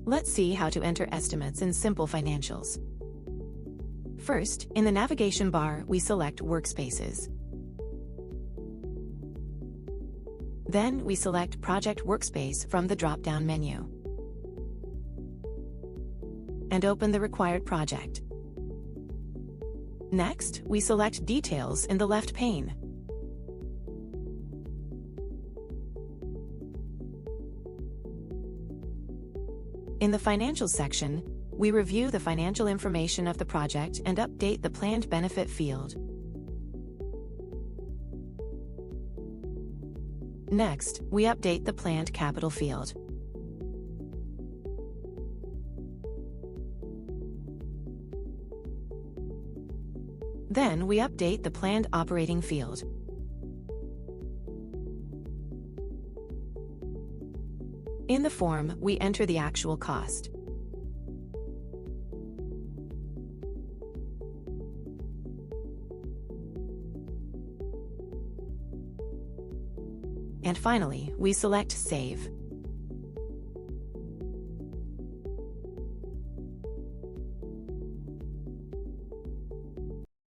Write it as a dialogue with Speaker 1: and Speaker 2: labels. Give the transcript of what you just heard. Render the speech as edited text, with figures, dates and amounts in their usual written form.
Speaker 1: Let's see how to enter estimates in Simple Financials. First, in the navigation bar, we select Workspaces. Then we select Project Workspace from the drop-down menu and open the required project. Next, we select Details in the left pane. In the Financials section, we review the financial information of the project and update the planned benefit field. Next, we update the planned capital field. Then we update the planned operating field. In the form, we enter the actual cost. And finally, we select Save.